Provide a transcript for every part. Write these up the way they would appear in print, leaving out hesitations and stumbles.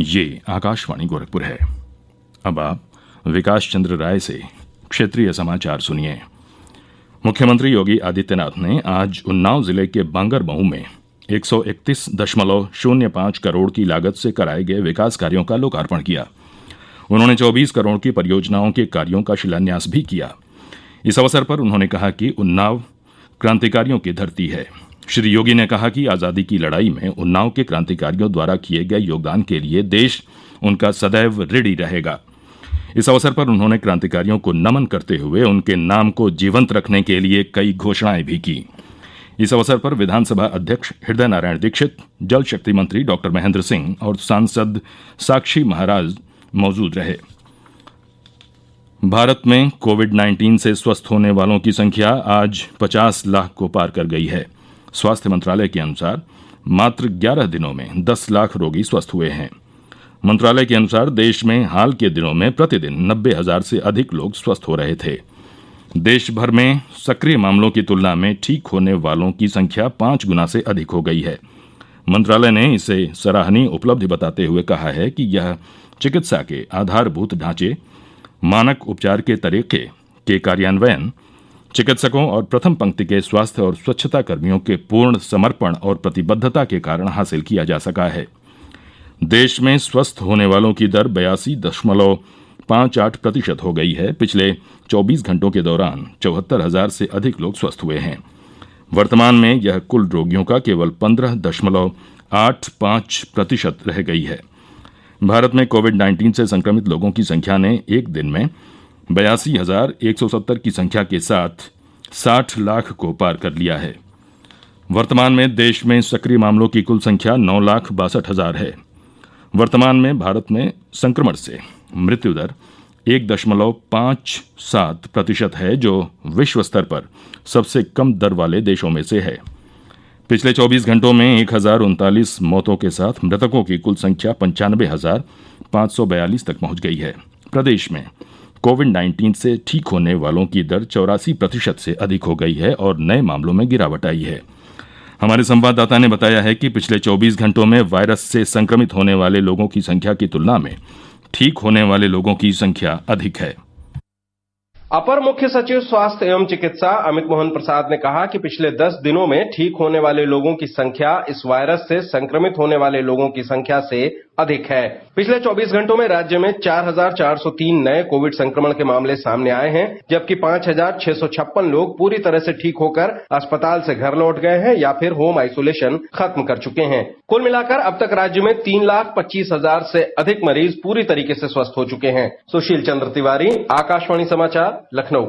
ये आकाशवाणी गोरखपुर है। अब आप विकास चंद्र राय से क्षेत्रीय समाचार सुनिए। मुख्यमंत्री योगी आदित्यनाथ ने आज उन्नाव जिले के बांगरमऊ में 131.05 करोड़ की लागत से कराए गए विकास कार्यों का लोकार्पण किया। उन्होंने 24 करोड़ की परियोजनाओं के कार्यों का शिलान्यास भी किया। इस अवसर पर उन्होंने कहा कि उन्नाव क्रांतिकारियों की धरती है। श्री योगी ने कहा कि आज़ादी की लड़ाई में उन्नाव के क्रांतिकारियों द्वारा किए गए योगदान के लिए देश उनका सदैव ऋणी रहेगा। इस अवसर पर उन्होंने क्रांतिकारियों को नमन करते हुए उनके नाम को जीवंत रखने के लिए कई घोषणाएं भी की। इस अवसर पर विधानसभा अध्यक्ष हृदय नारायण दीक्षित, जल शक्ति मंत्री डॉक्टर महेंद्र सिंह और सांसद साक्षी महाराज मौजूद रहे। भारत में कोविड-19 से स्वस्थ होने वालों की संख्या आज 50 लाख को पार कर गई है। स्वास्थ्य मंत्रालय के अनुसार मात्र 11 दिनों में 10 लाख रोगी स्वस्थ हुए हैं। मंत्रालय के अनुसार देश में हाल के दिनों में प्रतिदिन 90,000 से अधिक लोग स्वस्थ हो रहे थे। देश भर में सक्रिय मामलों की तुलना में ठीक होने वालों की संख्या 5 गुना से अधिक हो गई है। मंत्रालय ने इसे सराहनीय उपलब्धि बताते हुए कहा है कि यह चिकित्सा के आधारभूत ढांचे, मानक उपचार के तरीके के कार्यान्वयन, चिकित्सकों और प्रथम पंक्ति के स्वास्थ्य और स्वच्छता कर्मियों के पूर्ण समर्पण और प्रतिबद्धता के कारण हासिल किया जा सका है। देश में स्वस्थ होने वालों की दर 82.58% हो गई है। पिछले 24 घंटों के दौरान 74,000 से अधिक लोग स्वस्थ हुए हैं। वर्तमान में यह कुल रोगियों का केवल 15.85% रह गई है। भारत में कोविड-19 से संक्रमित लोगों की संख्या ने एक दिन में 82,170 की संख्या के साथ 60 लाख को पार कर लिया है। वर्तमान में देश में सक्रिय मामलों की कुल संख्या 9,62,000 है। वर्तमान में भारत में संक्रमण से मृत्यु दर 1.57% है, जो विश्व स्तर पर सबसे कम दर वाले देशों में से है। पिछले 24 घंटों में 1,039 मौतों के साथ मृतकों की कुल संख्या 95,542 तक पहुंच गई है। प्रदेश में कोविड-19 से ठीक होने वालों की दर 84% से अधिक हो गई है और नए मामलों में गिरावट आई है। हमारे संवाददाता ने बताया है कि पिछले 24 घंटों में वायरस से संक्रमित होने वाले लोगों की संख्या की तुलना में ठीक होने वाले लोगों की संख्या अधिक है। अपर मुख्य सचिव स्वास्थ्य एवं चिकित्सा अमित मोहन प्रसाद ने कहा कि पिछले 10 दिनों में ठीक होने वाले लोगों की संख्या इस वायरस से संक्रमित होने वाले लोगों की संख्या से अधिक है। पिछले 24 घंटों में राज्य में 4,403 नए कोविड संक्रमण के मामले सामने आए हैं, जबकि 5,656 लोग पूरी तरह से ठीक होकर अस्पताल से घर लौट गए हैं या फिर होम आइसोलेशन खत्म कर चुके हैं। कुल मिलाकर अब तक राज्य में 3,25,000 से अधिक मरीज पूरी तरीके से स्वस्थ हो चुके हैं। सुशील चंद्र तिवारी, आकाशवाणी समाचार, लखनऊ।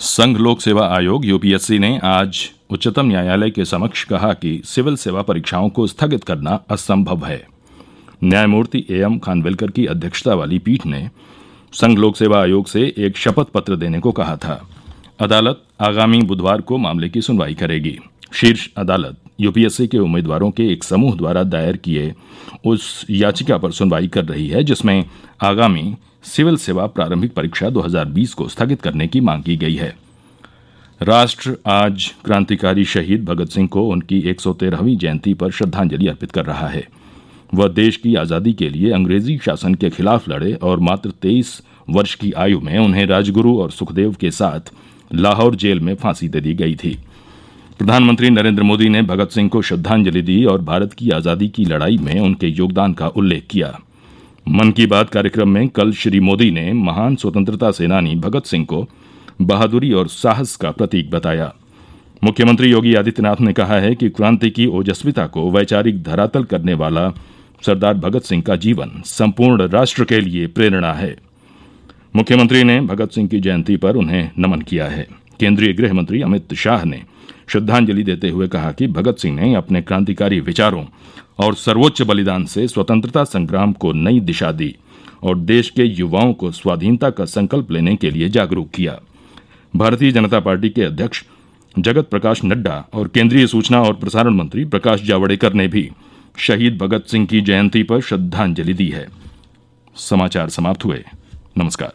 संघ लोक सेवा आयोग यूपीएससी ने आज उच्चतम न्यायालय के समक्ष कहा कि सिविल सेवा परीक्षाओं को स्थगित करना असंभव है। न्यायमूर्ति एएम खानविलकर की अध्यक्षता वाली पीठ ने संघ लोक सेवा आयोग से एक शपथ पत्र देने को कहा था। अदालत आगामी बुधवार को मामले की सुनवाई करेगी। शीर्ष अदालत यूपीएससी के उम्मीदवारों के एक समूह द्वारा दायर किए उस याचिका पर सुनवाई कर रही है, जिसमें आगामी सिविल सेवा प्रारंभिक परीक्षा 2020 को स्थगित करने की मांग की गई है। राष्ट्र आज क्रांतिकारी शहीद भगत सिंह को उनकी 113वीं जयंती पर श्रद्धांजलि अर्पित कर रहा है। वह देश की आज़ादी के लिए अंग्रेजी शासन के खिलाफ लड़े और मात्र 23 वर्ष की आयु में उन्हें राजगुरु और सुखदेव के साथ लाहौर जेल में फांसी दे दी गई थी। प्रधानमंत्री नरेंद्र मोदी ने भगत सिंह को श्रद्धांजलि दी और भारत की आज़ादी की लड़ाई में उनके योगदान का उल्लेख किया। मन की बात कार्यक्रम में कल श्री मोदी ने महान स्वतंत्रता सेनानी भगत सिंह को बहादुरी और साहस का प्रतीक बताया। मुख्यमंत्री योगी आदित्यनाथ ने कहा है कि क्रांति की ओजस्विता को वैचारिक धरातल करने वाला सरदार भगत सिंह का जीवन संपूर्ण राष्ट्र के लिए प्रेरणा है। मुख्यमंत्री ने भगत सिंह की जयंती पर उन्हें नमन किया है। केंद्रीय गृह मंत्री अमित शाह ने श्रद्धांजलि देते हुए कहा कि भगत सिंह ने अपने क्रांतिकारी विचारों और सर्वोच्च बलिदान से स्वतंत्रता संग्राम को नई दिशा दी और देश के युवाओं को स्वाधीनता का संकल्प लेने के लिए जागरूक किया। भारतीय जनता पार्टी के अध्यक्ष जगत प्रकाश नड्डा और केंद्रीय सूचना और प्रसारण मंत्री प्रकाश जावड़ेकर ने भी शहीद भगत सिंह की जयंती पर श्रद्धांजलि दी है। समाचार समाप्त हुए। नमस्कार।